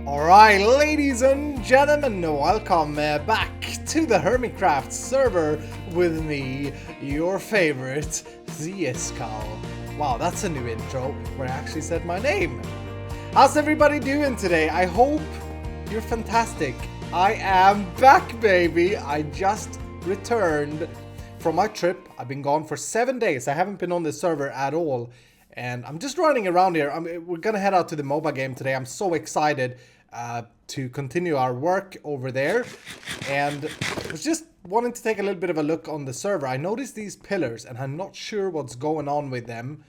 Alright, ladies and gentlemen, welcome back to the Hermitcraft server with me, your favorite, ZSCal. Wow, that's a new intro where I actually said my name. How's everybody doing today? I hope you're fantastic. I am back, baby. I just returned from my trip. I've been gone for 7 days. I haven't been on this server at all. And I'm just running around here. We're gonna head out to the MOBA game today. I'm so excited to continue our work over there. And I was just wanting to take a little bit of a look on the server. I noticed these pillars and I'm not sure what's going on with them.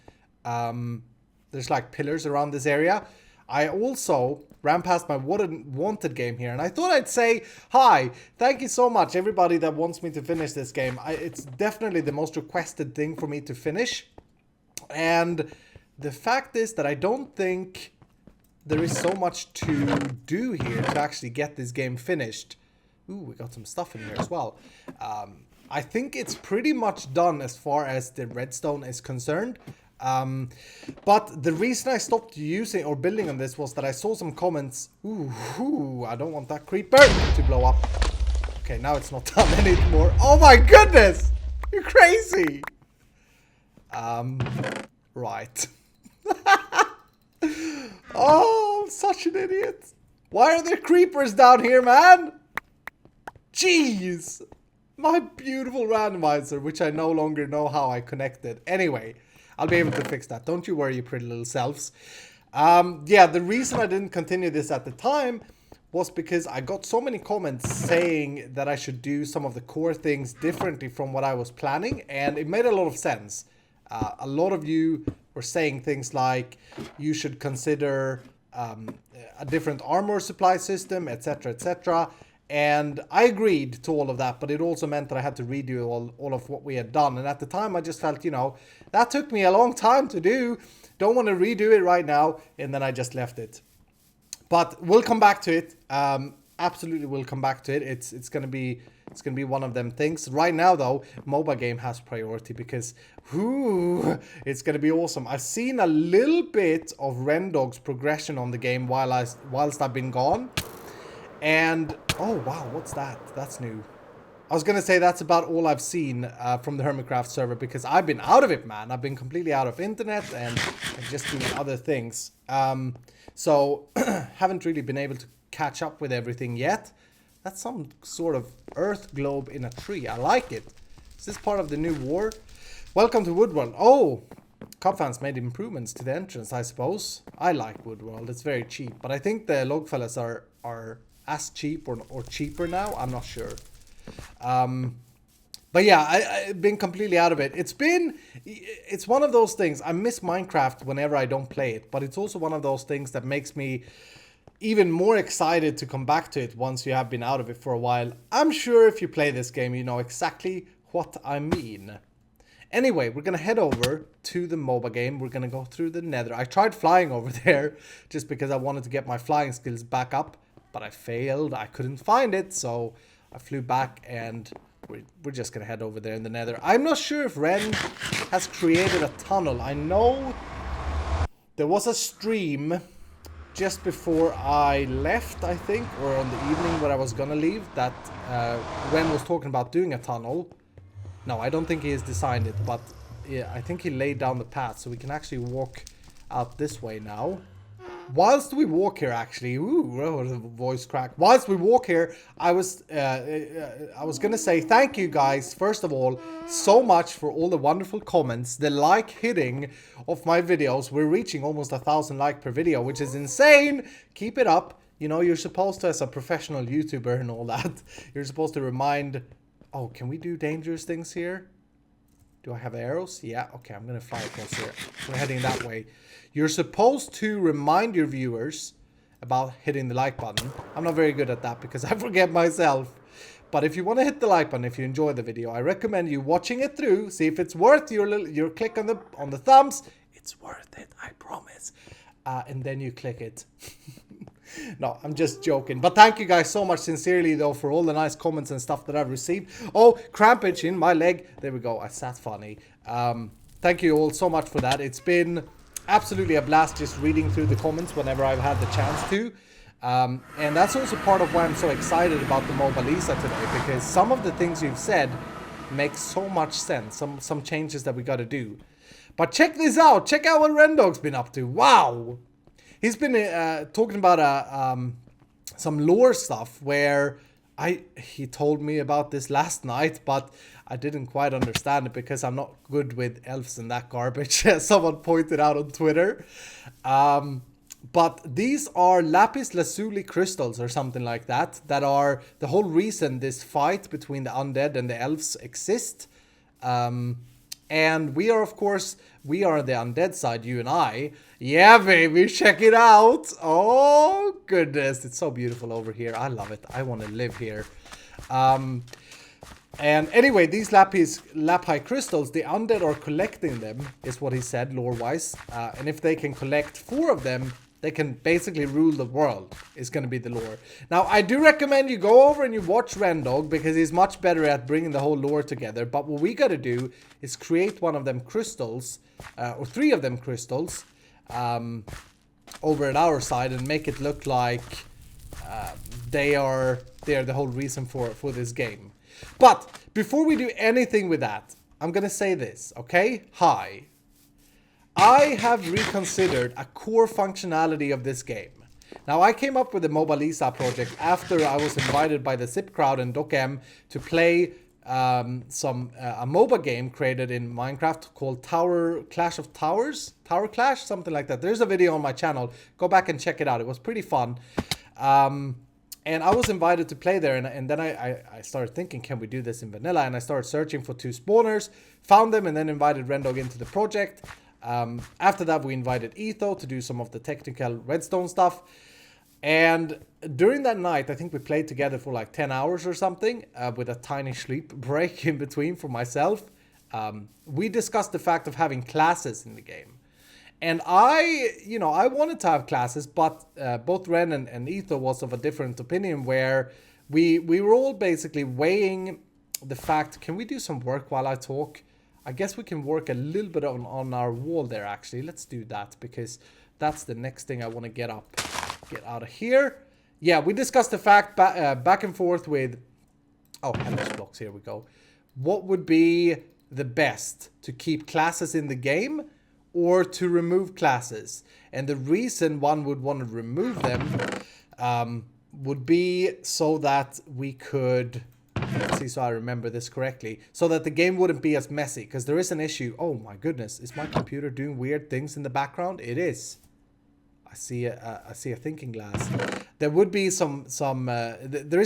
There's like pillars around this area. I also ran past my wanted game here and I thought I'd say hi. Thank you so much everybody that wants me to finish this game. It's definitely the most requested thing for me to finish. And the fact is that I don't think there is so much to do here to actually get this game finished. Ooh, we got some stuff in here as well. I think it's pretty much done as far as the redstone is concerned. But the reason I stopped using or building on this was that I saw some comments. Ooh, I don't want that creeper to blow up. Okay, now it's not done anymore. Oh my goodness! You're crazy! Right. Oh, I'm such an idiot. Why are there creepers down here, man? Jeez. My beautiful randomizer, which I no longer know how I connected. Anyway, I'll be able to fix that. Don't you worry, you pretty little selves. Yeah, the reason I didn't continue this at the time was because I got so many comments saying that I should do some of the core things differently from what I was planning, and it made a lot of sense. A lot of you were saying things like you should consider a different armor supply system, etc, etc. And I agreed to all of that, but it also meant that I had to redo all of what we had done. And at the time I just felt, you know, that took me a long time to do. Don't want to redo it right now. And then I just left it. But we'll come back to it. Absolutely we'll come back to it. It's gonna be one of them things. Right now though, MOBA game has priority because it's gonna be awesome. I've seen a little bit of Rendog's progression on the game whilst I've been gone. And oh wow, what's that? That's new. I was gonna say that's about all I've seen from the Hermitcraft server because I've been out of it, man. I've been completely out of internet and just doing other things. So haven't really been able to catch up with everything yet. That's some sort of earth globe in a tree. I like it. Is this part of the new war? Welcome to Woodworld. Oh, Cub fans made improvements to the entrance, I suppose. I like Woodworld. It's very cheap. But I think the log fellas are as cheap or cheaper now. I'm not sure. But yeah, I've been completely out of it. It's one of those things. I miss Minecraft whenever I don't play it. But it's also one of those things that makes me even more excited to come back to it once you have been out of it for a while. I'm sure if you play this game, you know exactly what I mean. Anyway, we're going to head over to the MOBA game. We're going to go through the nether. I tried flying over there just because I wanted to get my flying skills back up, but I failed. I couldn't find it, so I flew back and we're just going to head over there in the nether. I'm not sure if Ren has created a tunnel. I know there was a stream just before I left, I think, or on the evening when I was gonna leave, that Ren was talking about doing a tunnel. No, I don't think he has designed it, but yeah, I think he laid down the path, so we can actually walk out this way now. Whilst we walk here, actually, voice crack. Whilst we walk here, I was gonna say thank you guys, first of all, so much for all the wonderful comments, the like hitting of my videos. We're reaching almost 1,000 likes per video, which is insane. Keep it up. You know, you're supposed to, as a professional YouTuber and all that, you're supposed to remind. Oh, can we do dangerous things here? Do I have arrows? Yeah, okay, I'm gonna fly across here. We're heading that way. You're supposed to remind your viewers about hitting the like button. I'm not very good at that because I forget myself. But if you want to hit the like button, if you enjoy the video, I recommend you watching it through. See if it's worth your click on the thumbs. It's worth it, I promise. And then you click it. No, I'm just joking. But thank you guys so much sincerely though for all the nice comments and stuff that I've received. Oh, crampage in my leg. There we go. I sat funny. Thank you all so much for that. It's been absolutely a blast just reading through the comments whenever I've had the chance to. And that's also part of why I'm so excited about the Mobile Lisa today, because some of the things you've said make so much sense. Some changes that we got to do. But check this out. Check out what Rendog's been up to. Wow. He's been talking about some lore stuff where he told me about this last night, but I didn't quite understand it because I'm not good with elves and that garbage, as someone pointed out on Twitter. But these are lapis lazuli crystals or something like that, that are the whole reason this fight between the undead and the elves exist. And we are, of course, we are the undead side, you and I. Yeah, baby, check it out. Oh, goodness. It's so beautiful over here. I love it. I want to live here. And anyway, these lapi crystals, the undead are collecting them, is what he said, lore-wise. And if they can collect 4 of them, they can basically rule the world, is going to be the lore. Now, I do recommend you go over and you watch Rendog, because he's much better at bringing the whole lore together. But what we got to do is create one of them crystals, or 3 of them crystals, over at our side, and make it look like they are the whole reason for this game. But before we do anything with that, I'm going to say this, okay? Hi. I have reconsidered a core functionality of this game. Now, I came up with the Mobile Lisa project after I was invited by the Zip crowd and DocM to play a MOBA game created in Minecraft called Tower Clash, something like that. There's a video on my channel. Go back and check it out. It was pretty fun. And I was invited to play there, and then I started thinking, can we do this in vanilla? And I started searching for 2 spawners, found them, and then invited Rendog into the project. After that, we invited Etho to do some of the technical redstone stuff. And during that night, I think we played together for like 10 hours or something, with a tiny sleep break in between for myself. We discussed the fact of having classes in the game. And I wanted to have classes, but both Ren and Etho was of a different opinion, where we were all basically weighing the fact, can we do some work while I talk? I guess we can work a little bit on our wall there, actually. Let's do that, because that's the next thing I want to get out of here. Yeah, we discussed the fact back and forth with... Oh, Hellish blocks, here we go. What would be the best, to keep classes in the game or to remove classes? And the reason one would want to remove them would be so that we could... Let's see, so I remember this correctly. So that the game wouldn't be as messy. Because there is an issue. Oh my goodness. Is my computer doing weird things in the background? It is. I see a thinking glass. There would be there's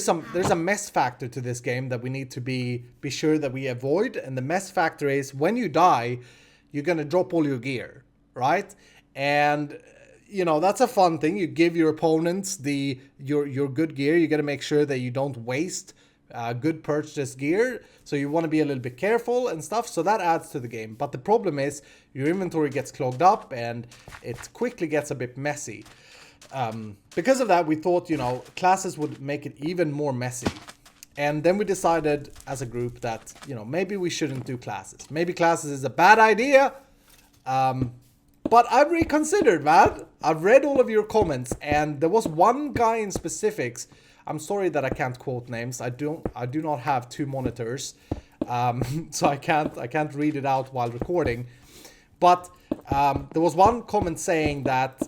a mess factor to this game that we need to be sure that we avoid. And the mess factor is, when you die, you're going to drop all your gear. Right? And... that's a fun thing. You give your opponents your good gear. You got to make sure that you don't waste good purchased gear, so you want to be a little bit careful and stuff, so that adds to the game. But the problem is your inventory gets clogged up and it quickly gets a bit messy. Because of that, we thought, classes would make it even more messy. And then we decided as a group that, maybe we shouldn't do classes. Maybe classes is a bad idea. But I've reconsidered, man. I've read all of your comments, and there was one guy in specifics. I'm sorry that I can't quote names. I do not have 2 monitors, so I can't read it out while recording. But there was one comment saying that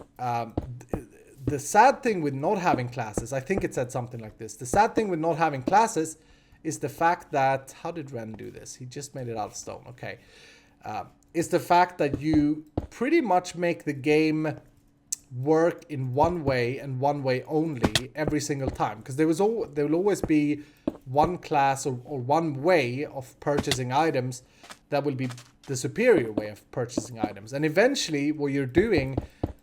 the sad thing with not having classes, I think it said something like this. The sad thing with not having classes is the fact that, how did Ren do this? He just made it out of stone. Okay, is the fact that you pretty much make the game work in one way and one way only every single time, because there will always be one class or one way of purchasing items that will be the superior way of purchasing items. And eventually what you're doing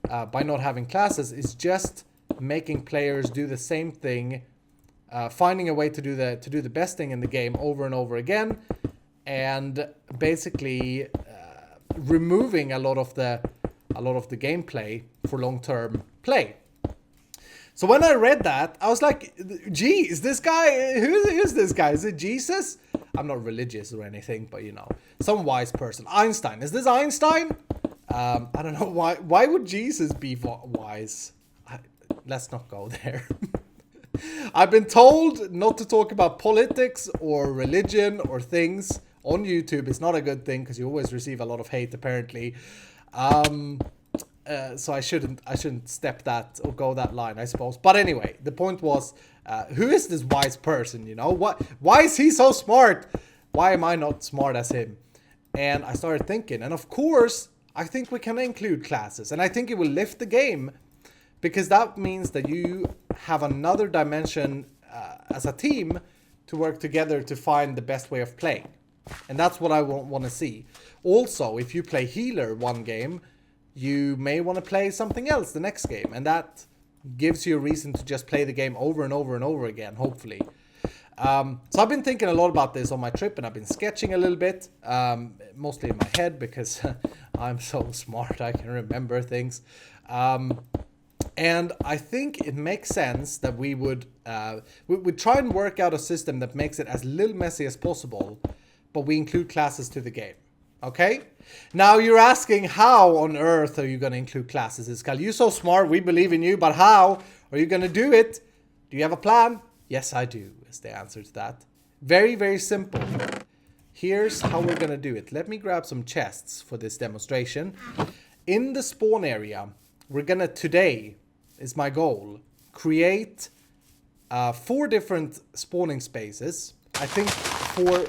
by not having classes is just making players do the same thing, finding a way to do the best thing in the game over and over again, and basically removing a lot of the gameplay for long-term play. So when I read that, I was like, geez, this guy, who's this guy? Is it Jesus? I'm not religious or anything, but some wise person. Einstein. Is this Einstein? I don't know why would Jesus be wise? let's not go there. I've been told not to talk about politics or religion or things on YouTube. It's not a good thing because you always receive a lot of hate apparently. So I shouldn't step that or go that line, I suppose. But anyway, the point was, who is this wise person? You know, why is he so smart? Why am I not smart as him? And I started thinking, and of course, I think we can include classes, and I think it will lift the game, because that means that you have another dimension as a team to work together to find the best way of playing. And that's what I want to see. Also, if you play healer one game, you may want to play something else the next game. And that gives you a reason to just play the game over and over and over again, hopefully. So I've been thinking a lot about this on my trip, and I've been sketching a little bit, mostly in my head because I'm so smart I can remember things. And I think it makes sense that we would try and work out a system that makes it as little messy as possible, but we include classes to the game. Okay? Now you're asking, how on earth are you going to include classes? Iskal, you're so smart, we believe in you, but how are you going to do it? Do you have a plan? Yes, I do, is the answer to that. Very, very simple. Here's how we're going to do it. Let me grab some chests for this demonstration. In the spawn area, we're going to, today is my goal, create 4 different spawning spaces. I think 4,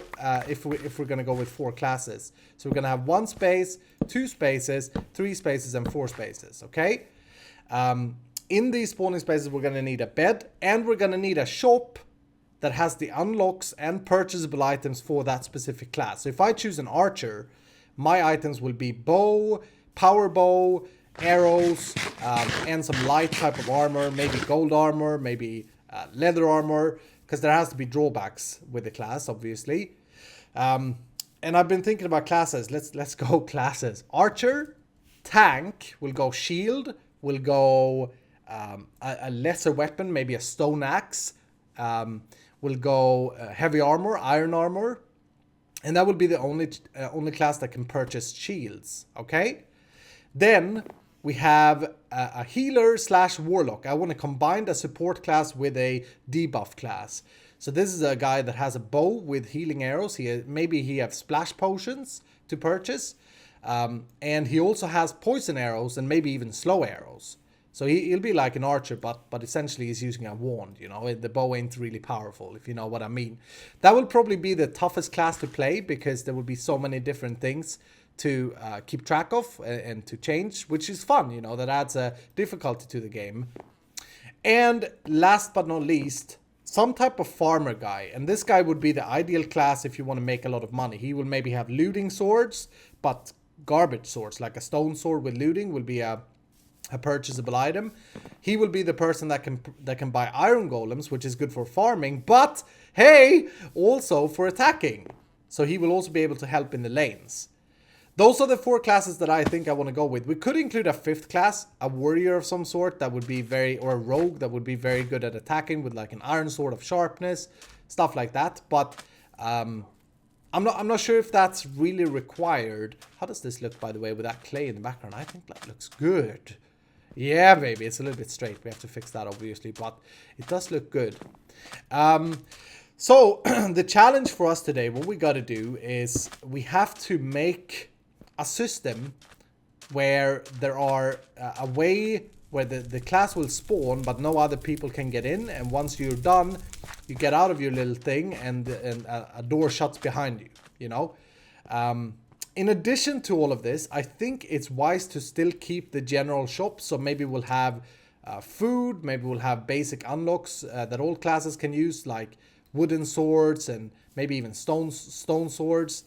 if we're going to go with 4 classes. So we're going to have 1 space, 2 spaces, 3 spaces, and 4 spaces, okay? In these spawning spaces, we're going to need a bed, and we're going to need a shop that has the unlocks and purchasable items for that specific class. So if I choose an archer, my items will be bow, power bow, arrows, and some light type of armor, maybe gold armor, maybe leather armor, because there has to be drawbacks with the class, obviously. And I've been thinking about classes. Let's go classes. Archer, tank, will go shield, will go a lesser weapon, maybe a stone axe, will go heavy armor, iron armor, and that will be the only class that can purchase shields, okay? Then we have a healer / warlock. I want to combine a support class with a debuff class. So this is a guy that has a bow with healing arrows. Maybe he has splash potions to purchase. And he also has poison arrows and maybe even slow arrows. So he'll be like an archer, but essentially he's using a wand, you know. The bow ain't really powerful, if you know what I mean. That will probably be the toughest class to play, because there will be so many different things to keep track of and to change, which is fun, you know. That adds a difficulty to the game. And last but not least, some type of farmer guy. And this guy would be the ideal class if you want to make a lot of money. He will maybe have looting swords, but garbage swords, like a stone sword with looting will be a purchasable item. He will be the person that can buy iron golems, which is good for farming, but hey, also for attacking. So he will also be able to help in the lanes. Those are the 4 classes that I think I want to go with. We could include a 5th class, a warrior of some sort that would be or a rogue that would be very good at attacking with like an iron sword of sharpness, stuff like that. But I'm not sure if that's really required. How does this look, by the way, with that clay in the background? I think that looks good. Yeah, baby, it's a little bit straight. We have to fix that, obviously, but it does look good. So the challenge for us today, what we got to do is we have to make a system where there are a way where the class will spawn, but no other people can get in. And once you're done, you get out of your little thing, and a door shuts behind you, you know. In addition to all of this, I think it's wise to still keep the general shop. So maybe we'll have food, maybe we'll have basic unlocks that all classes can use, like wooden swords and maybe even stone swords.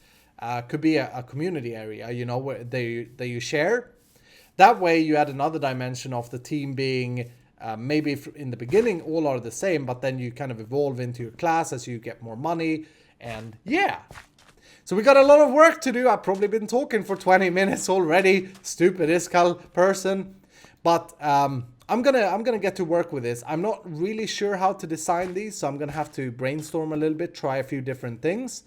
Could be a community area, you know, where you share. That way you add another dimension of the team being maybe in the beginning all are the same, but then you kind of evolve into your class as you get more money. And yeah. So we got a lot of work to do. I've probably been talking for 20 minutes already. Stupid Iskal person. But I'm gonna get to work with this. I'm not really sure how to design these, so I'm gonna have to brainstorm a little bit, try a few different things.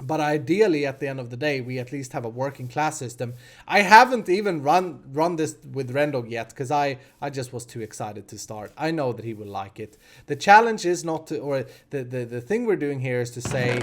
But ideally, at the end of the day, we at least have a working class system. I haven't even run this with Rendog yet because I just was too excited to start. I know that he will like it. The challenge is not to, or the thing we're doing here is to say,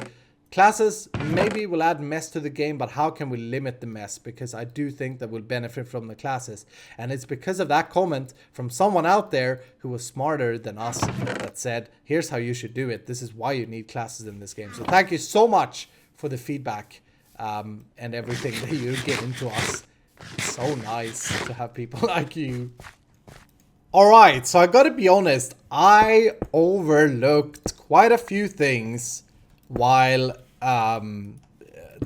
classes, maybe we'll add mess to the game, but how can we limit the mess? Because I do think that we'll benefit from the classes. And it's because of that comment from someone out there who was smarter than us that said, here's how you should do it. This is why you need classes in this game. So thank you so much for the feedback and everything that you're giving to us. It's so nice to have people like you. Alright, so I gotta be honest, I overlooked quite a few things while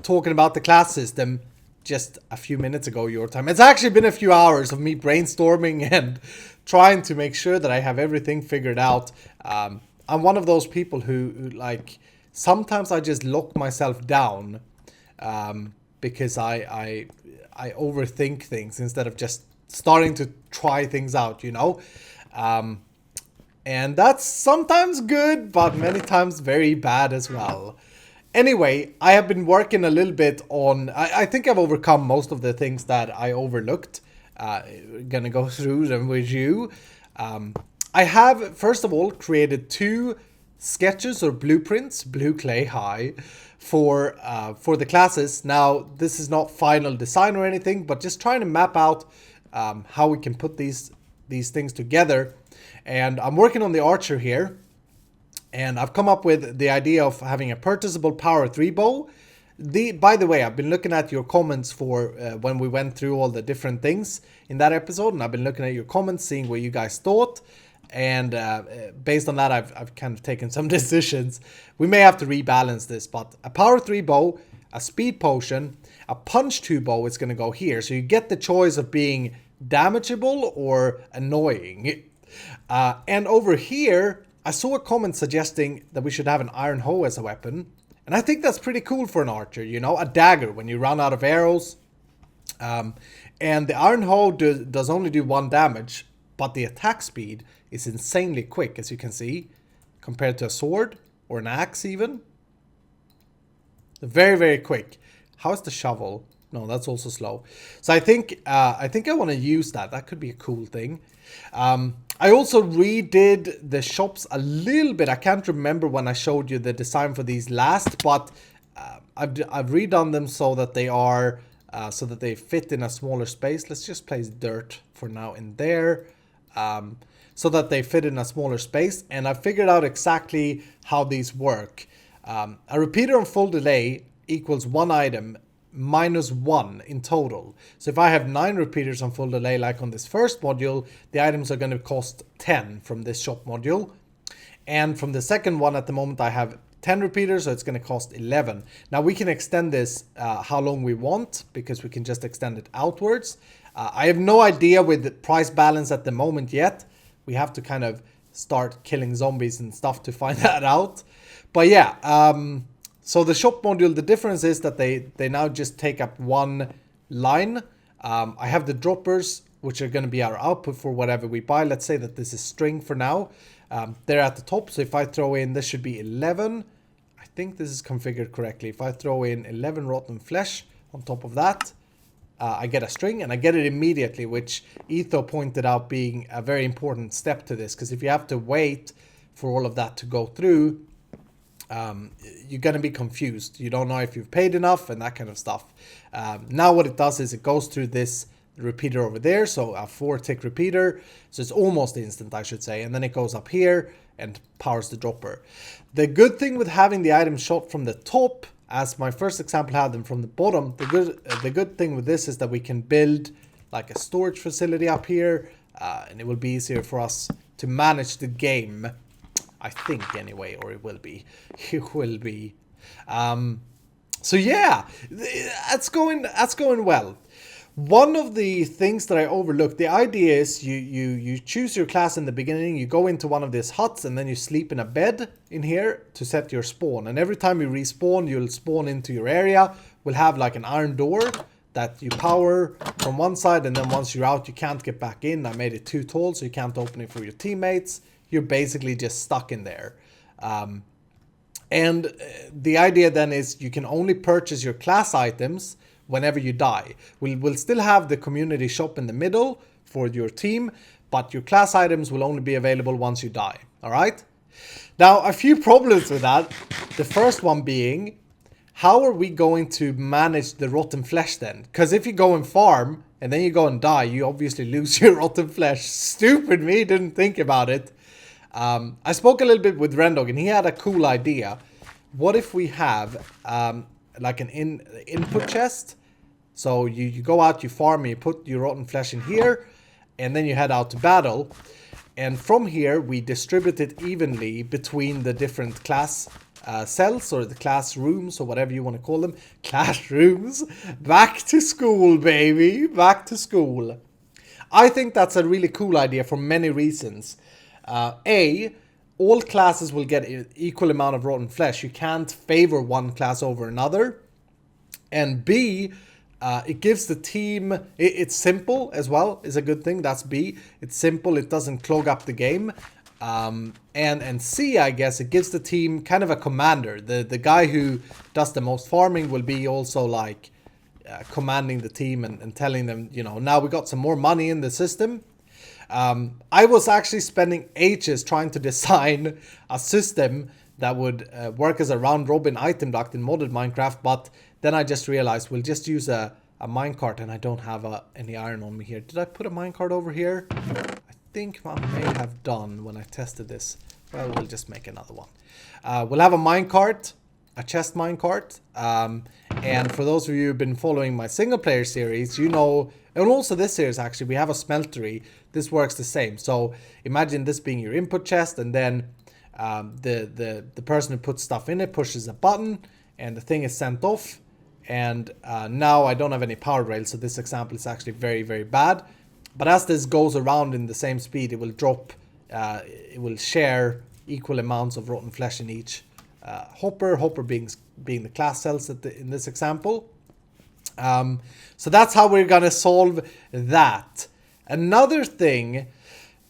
talking about the class system just a few minutes ago your time. It's actually been a few hours of me brainstorming and trying to make sure that I have everything figured out. I'm one of those people who like, sometimes I just lock myself down because I overthink things instead of just starting to try things out, you know? And that's sometimes good, but many times very bad as well. Anyway, I have been working a little bit on... I think I've overcome most of the things that I overlooked. Gonna go through them with you. I have, first of all, created 2 sketches or blueprints, blue clay high, for the classes. Now, this is not final design or anything, but just trying to map out how we can put these things together. And I'm working on the archer here, and I've come up with the idea of having a purchasable power 3 bow. By the way, I've been looking at your comments for when we went through all the different things in that episode, and I've been looking at your comments, seeing what you guys thought. And based on that, I've kind of taken some decisions. We may have to rebalance this, but a power 3 bow, a speed potion, a punch 2 bow is going to go here. So you get the choice of being damageable or annoying. And over here, I saw a comment suggesting that we should have an iron hoe as a weapon. And I think that's pretty cool for an archer, you know, a dagger when you run out of arrows. And the iron hoe does only do 1 damage, but the attack speed is insanely quick, as you can see, compared to a sword or an axe even. Very, very quick. How is the shovel? No, that's also slow. So I think I want to use that. That could be a cool thing. I also redid the shops a little bit. I can't remember when I showed you the design for these last, but I've redone them so that they are so that they fit in a smaller space. Let's just place dirt for now in there, so that they fit in a smaller space. And I figured out exactly how these work. A repeater on full delay equals 1 item minus 1 in total. So if I have 9 repeaters on full delay, like on this first module, the items are going to cost 10 from this shop module. And from the second one, at the moment, I have 10 repeaters, so it's going to cost 11. Now we can extend this how long we want, because we can just extend it outwards. I have no idea with the price balance at the moment yet. We have to kind of start killing zombies and stuff to find that out. But yeah, so the shop module, the difference is that they now just take up 1 line. I have the droppers, which are going to be our output for whatever we buy. Let's say that this is string for now. They're at the top, so if I throw in, this should be 11. I think this is configured correctly. If I throw in 11 rotten flesh on top of that, I get a string, and I get it immediately, which Etho pointed out being a very important step to this, because if you have to wait for all of that to go through, you're going to be confused. You don't know if you've paid enough and that kind of stuff. Now what it does is it goes through this repeater over there, so a 4-tick repeater, so it's almost instant, I should say, and then it goes up here and powers the dropper. The good thing with having the items shot from the top, as my first example had them from the bottom, the good thing with this is that we can build like a storage facility up here, and it will be easier for us to manage the game, I think, anyway, or it will be. It will be. So yeah, that's going well. One of the things that I overlooked, the idea is you choose your class in the beginning, you go into one of these huts, and then you sleep in a bed in here to set your spawn. And every time you respawn, you'll spawn into your area. We'll have like an iron door that you power from one side, and then once you're out, you can't get back in. I made it too tall, so you can't open it for your teammates. You're basically just stuck in there. And the idea then is you can only purchase your class items whenever you die. We'll still have the community shop in the middle for your team, but your class items will only be available once you die. All right? Now, a few problems with that. The first one being, how are we going to manage the rotten flesh then? Because if you go and farm and then you go and die, you obviously lose your rotten flesh. Stupid me, didn't think about it. I spoke a little bit with Rendog and he had a cool idea. What if we have like an input chest? So you go out, you farm, you put your rotten flesh in here, and then you head out to battle. And from here, we distribute it evenly between the different class cells or the classrooms or whatever you want to call them. Classrooms. Back to school, baby. Back to school. I think that's a really cool idea for many reasons. A, all classes will get an equal amount of rotten flesh. You can't favor one class over another. And B, it gives the team, it's simple as well, is a good thing. That's B. It's simple, it doesn't clog up the game. And C, I guess, it gives the team kind of a commander. The guy who does the most farming will be also like commanding the team and telling them, you know, now we got some more money in the system. I was actually spending ages trying to design a system that would work as a round robin item duct in modded Minecraft, but then I just realized we'll just use a minecart, and I don't have any iron on me here. Did I put a minecart over here? I think I may have done when I tested this. Well, we'll just make another one. We'll have a minecart, a chest minecart, and for those of you who've been following my single player series, you know, and also this series actually, we have a smeltery. This works the same. So imagine this being your input chest, and then the person who puts stuff in it pushes a button, and the thing is sent off. And now I don't have any power rails, so this example is actually very, very bad. But as this goes around in the same speed, it will drop, it will share equal amounts of rotten flesh in each hopper being the class cells in this example. So that's how we're gonna solve that. Another thing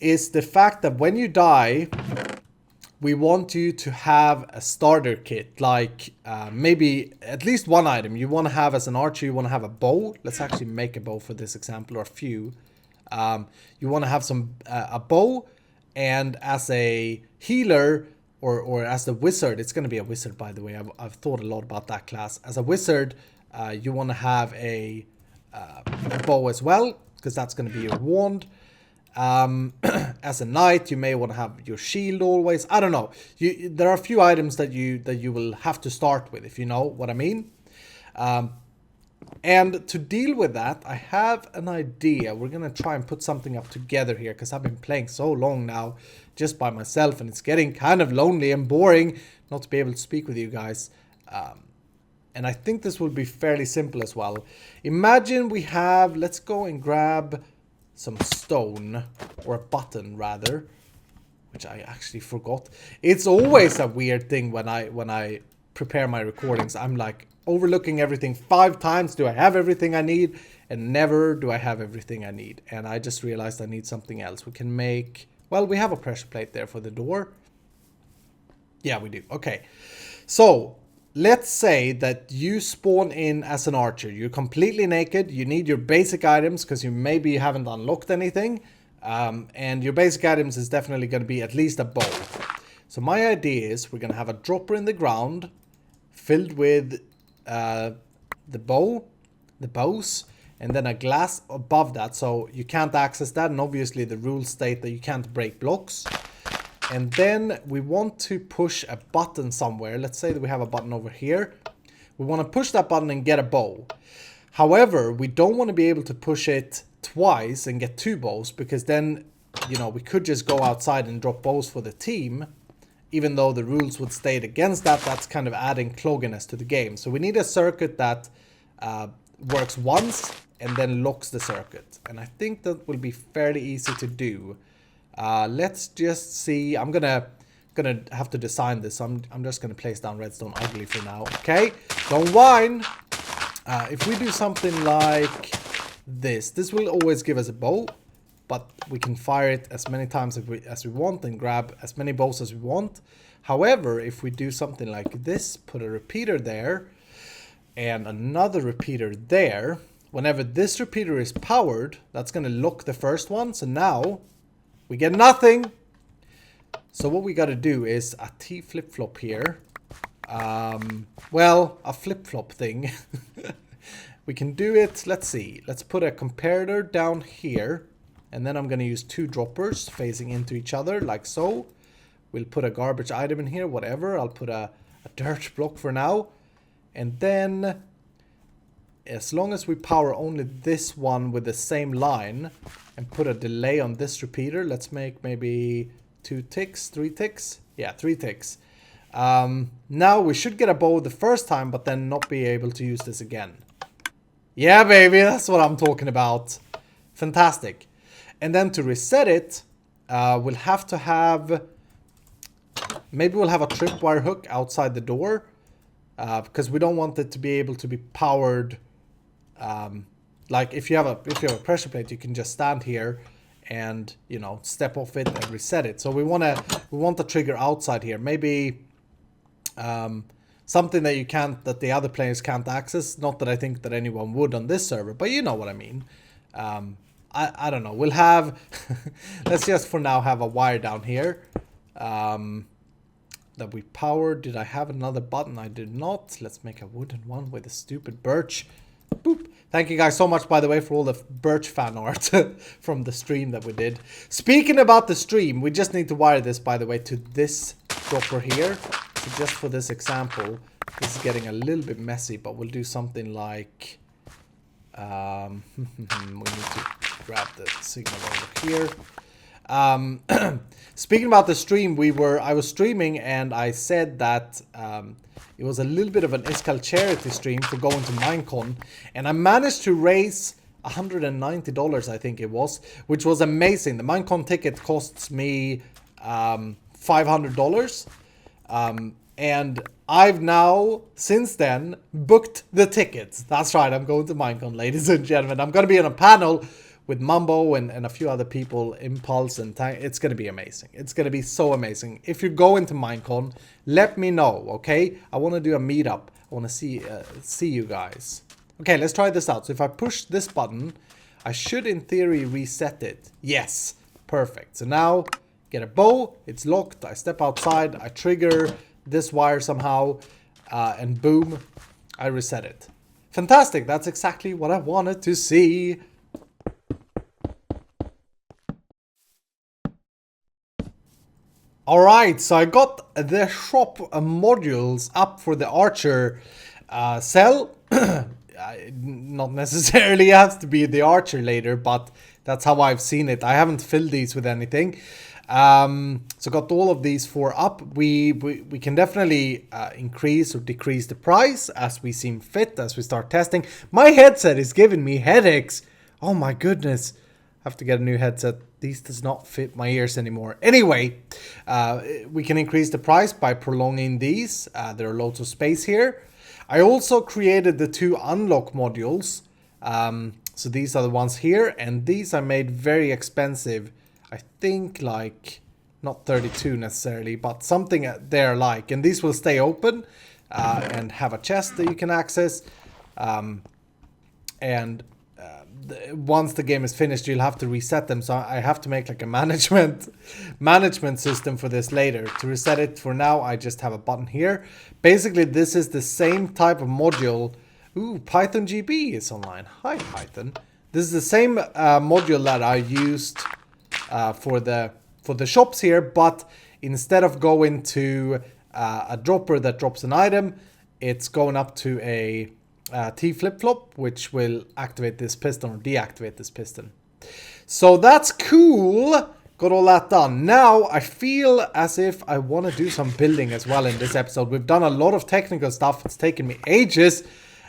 is the fact that when you die, we want you to have a starter kit, like maybe at least one item. You want to have, as an archer, you want to have a bow. Let's actually make a bow for this example, or a few. You want to have a bow, and as a healer or as the wizard, it's going to be a wizard, by the way. I've thought a lot about that class. As a wizard, you want to have a bow as well, because that's going to be your wand. As a knight, you may want to have your shield always. I don't know. There are a few items that you will have to start with, if you know what I mean. And to deal with that, I have an idea. We're gonna try and put something up together here, because I've been playing so long now just by myself, and it's getting kind of lonely and boring not to be able to speak with you guys. And I think this will be fairly simple as well. Imagine we have, let's go and grab some stone, or a button rather, which I actually forgot. It's always a weird thing when I prepare my recordings. I'm like overlooking everything 5 times. Do I have everything I need? And never do I have everything I need. And I just realized I need something else. We can make, well, we have a pressure plate there for the door. Yeah, we do. Okay. So let's say that you spawn in as an archer. You're completely naked. You need your basic items because you maybe haven't unlocked anything. And your basic items is definitely going to be at least a bow. So my idea is we're going to have a dropper in the ground filled with the bows, and then a glass above that. So you can't access that. And obviously the rules state that you can't break blocks. And then we want to push a button somewhere. Let's say that we have a button over here. We want to push that button and get a bow. However, we don't want to be able to push it twice and get 2 bows, because then, you know, we could just go outside and drop bows for the team. Even though the rules would state against that, that's kind of adding clogginess to the game. So we need a circuit that works once and then locks the circuit. And I think that will be fairly easy to do. Let's just see. I'm gonna have to design this. So I'm just gonna place down redstone ugly for now. Okay, don't whine. If we do something like this will always give us a bow. but we can fire it as many times as we want and grab as many bows as we want. However, if we do something like this, put a repeater there and another repeater there, whenever this repeater is powered, that's going to lock the first one. So now we get nothing. So what we got to do is a T flip-flop here. Well, a flip-flop thing. We can do it. Let's see. Let's put a comparator down here. And then I'm going to use 2 droppers facing into each other like so. We'll put a garbage item in here, whatever. I'll put a dirt block for now. And then, as long as we power only this one with the same line and put a delay on this repeater, let's make maybe 2 ticks, 3 ticks. Yeah, 3 ticks. Now we should get a bow the first time, but then not be able to use this again. Yeah, baby, that's what I'm talking about. Fantastic. And then to reset it, we'll have to have... Maybe we'll have a tripwire hook outside the door. Because we don't want it to be able to be powered. Like if you have a pressure plate, you can just stand here and, you know, step off it and reset it. So we want the trigger outside here. Maybe something that the other players can't access. Not that I think that anyone would on this server, but you know what I mean. I don't know. We'll have let's just for now have a wire down here. That we powered. Did I have another button? I did not. Let's make a wooden one with a stupid birch. Boop. Thank you guys so much, by the way, for all the birch fan art from the stream that we did. Speaking about the stream, we just need to wire this, by the way, to this dropper here. So just for this example, this is getting a little bit messy, but we'll do something like... we need to grab the signal over here. Speaking about the stream, I was streaming and I said that it was a little bit of an Iskall charity stream for going to Minecon, and I managed to raise $190, I think it was, which was amazing. The Minecon ticket costs me $500, and I've now since then booked the tickets. That's right, I'm going to Minecon, ladies and gentlemen. I'm going to be on a panel with Mumbo and a few other people, Impulse and Tank. It's going to be amazing. It's going to be so amazing. If you're going to Minecon, let me know, okay? I want to do a meetup. I want to see you guys. Okay, let's try this out. So if I push this button, I should in theory reset it. Yes, perfect. So now, get a bow. It's locked. I step outside. I trigger this wire somehow. And boom, I reset it. Fantastic. That's exactly what I wanted to see. Alright, so I got the shop modules up for the archer cell. Not necessarily has to be the archer later, but that's how I've seen it. I haven't filled these with anything. So got all of these 4 up. We can definitely increase or decrease the price as we seem fit, as we start testing. My headset is giving me headaches. Oh my goodness. I have to get a new headset. These does not fit my ears anymore. Anyway, we can increase the price by prolonging these. There are loads of space here. I also created the 2 unlock modules. So these are the ones here. And these I made very expensive. I think like, not 32 necessarily, but something there like. And these will stay open and have a chest that you can access. Once the game is finished, you'll have to reset them. So I have to make like a management system for this later. To reset it for now, I just have a button here. Basically, this is the same type of module. Ooh, Python GB is online. Hi, Python. This is the same module that I used for the shops here, but instead of going to a dropper that drops an item, it's going up to a T flip-flop, which will activate this piston or deactivate this piston. So that's cool. Got all that done. Now I feel as if I want to do some building as well in this episode. We've done a lot of technical stuff. It's taken me ages.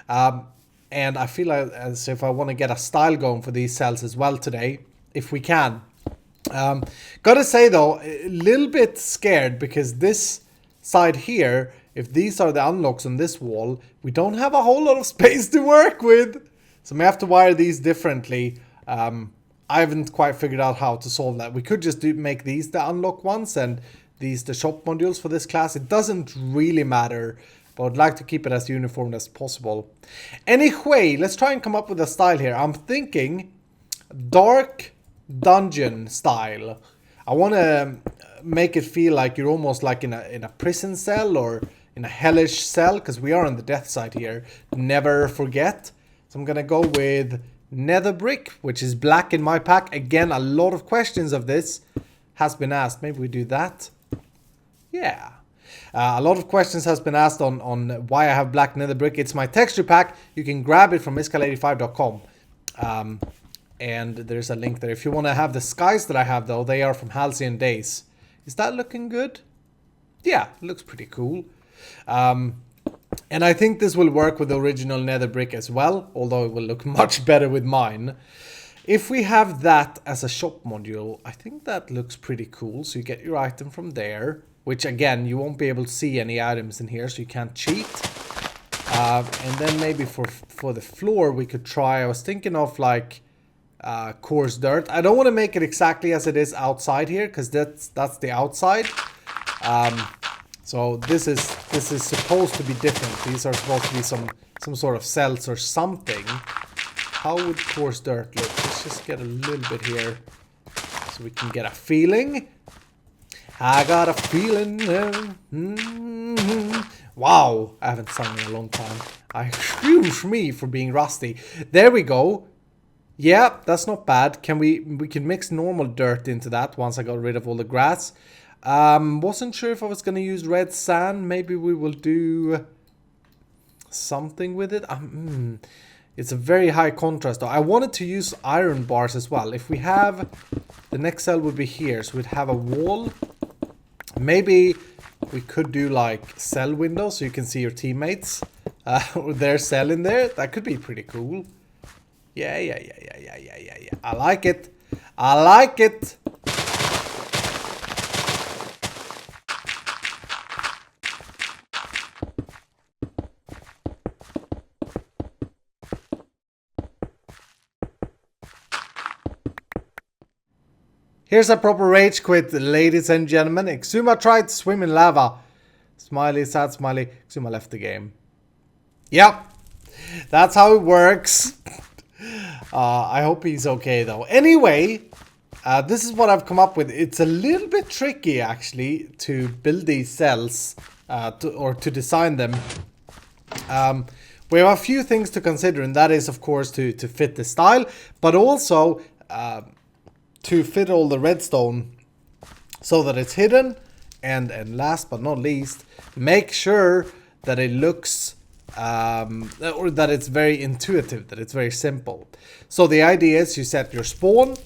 And I feel as if I want to get a style going for these cells as well today, if we can. Gotta say though, a little bit scared because this side here, if these are the unlocks on this wall, we don't have a whole lot of space to work with. So we have to wire these differently. I haven't quite figured out how to solve that. We could just make these the unlock ones and these the shop modules for this class. It doesn't really matter, but I'd like to keep it as uniform as possible. Anyway, let's try and come up with a style here. I'm thinking dark dungeon style. I want to make it feel like you're almost like in a prison cell or in a hellish cell, because we are on the death side here. Never forget. So I'm going to go with nether brick, which is black in my pack. Again, a lot of questions of this has been asked. Maybe we do that. Yeah. A lot of questions has been asked on why I have black nether brick. It's my texture pack. You can grab it from iskal85.com. And there's a link there. If you want to have the skies that I have, though, they are from Halcyon Days. Is that looking good? Yeah, it looks pretty cool. And I think this will work with the original nether brick as well, although it will look much better with mine. If we have that as a shop module, I think that looks pretty cool. So you get your item from there, which again, you won't be able to see any items in here, so you can't cheat. And then maybe for the floor, we could try, I was thinking of like coarse dirt. I don't want to make it exactly as it is outside here, because that's the outside. So this is supposed to be different. These are supposed to be some sort of cells or something. How would coarse dirt look? Let's just get a little bit here so we can get a feeling. I got a feeling. Wow, I haven't sung in a long time. Excuse me for being rusty. There we go. Yeah, that's not bad. We can mix normal dirt into that once I got rid of all the grass. Wasn't sure if I was going to use red sand. Maybe we will do something with it. It's a very high contrast though. I wanted to use iron bars as well. If we have, the next cell would be here, so we'd have a wall. Maybe we could do like cell windows so you can see your teammates or their cell in there. That could be pretty cool. Yeah. I like it. I like it. Here's a proper rage quit, ladies and gentlemen. Exuma tried to swim in lava. Smiley, sad smiley. Exuma left the game. Yep. That's how it works. I hope he's okay though. Anyway, this is what I've come up with. It's a little bit tricky actually to build these cells to design them. We have a few things to consider, and that is of course to fit the style, but also to fit all the redstone so that it's hidden, and last but not least, make sure that it looks or that it's very intuitive, that it's very simple. So the idea is you set your spawn,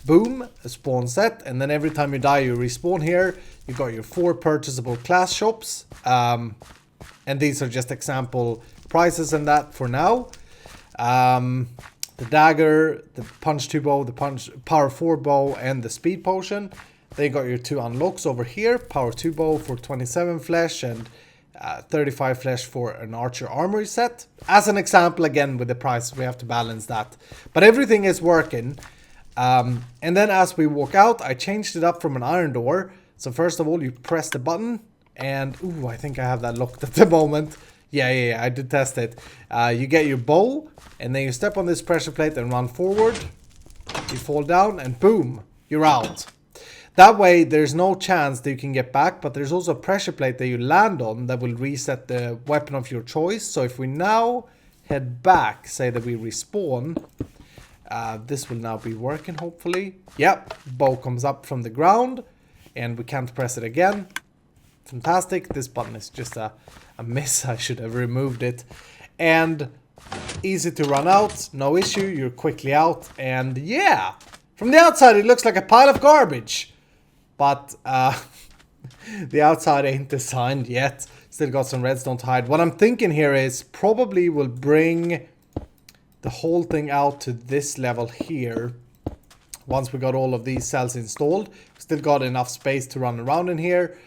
boom, a spawn set, and then every time you die you respawn here. You got your 4 purchasable class shops, and these are just example prices and that for now. The dagger, the punch 2 bow, the power 4 bow, and the speed potion. Then you got your 2 unlocks over here. Power 2 bow for 27 flesh and 35 flesh for an archer armory set. As an example, again with the price, we have to balance that. But everything is working. And then as we walk out, I changed it up from an iron door. So first of all, you press the button and, ooh, I think I have that locked at the moment. Yeah, I did test it. You get your bow, and then you step on this pressure plate and run forward. You fall down, and boom, you're out. That way, there's no chance that you can get back, but there's also a pressure plate that you land on that will reset the weapon of your choice. So if we now head back, say that we respawn, this will now be working, hopefully. Yep, bow comes up from the ground, and we can't press it again. Fantastic. This button is just a miss. I should have removed it. And easy to run out, no issue. You're quickly out, and yeah, from the outside it looks like a pile of garbage, but the outside ain't designed yet. Still got some redstone to hide. What I'm thinking here is probably we'll bring the whole thing out to this level here once we got all of these cells installed. Still got enough space to run around in here.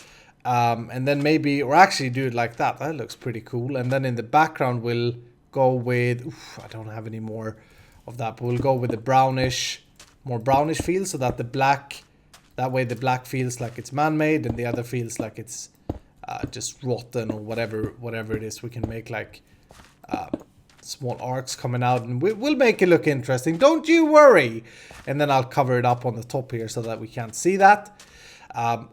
And then maybe, or actually do it like that. That looks pretty cool. And then in the background, we'll go with, I don't have any more of that, but we'll go with the brownish more brownish feel, so that the black feels like it's man-made and the other feels like it's just rotten or whatever it is. We can make like small arcs coming out, and we'll make it look interesting. Don't you worry. And then I'll cover it up on the top here so that we can't see that.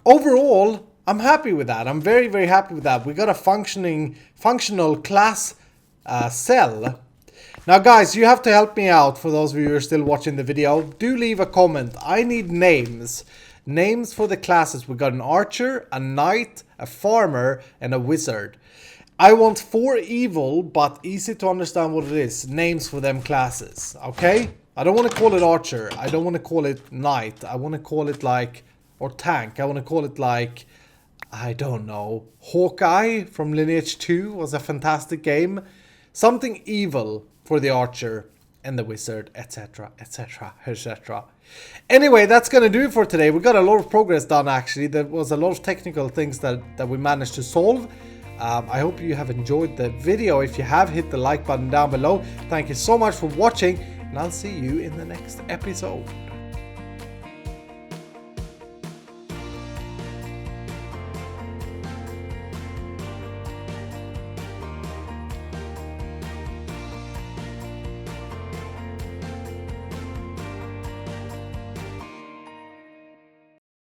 Overall, I'm happy with that. I'm very, very happy with that. We got a functional class cell. Now guys, you have to help me out. For those of you who are still watching the video, do leave a comment. I need names. Names for the classes. We got an archer, a knight, a farmer, and a wizard. I want 4 evil, but easy to understand what it is. Names for them classes, okay? I don't want to call it archer. I don't want to call it knight. I want to call it like, or tank. I want to call it like, I don't know, Hawkeye from Lineage 2 was a fantastic game. Something evil for the archer and the wizard, etc, etc, etc. Anyway, that's gonna do it for today. We got a lot of progress done actually. There was a lot of technical things that we managed to solve. I hope you have enjoyed the video. If you have, hit the like button down below. Thank you so much for watching, and I'll see you in the next episode.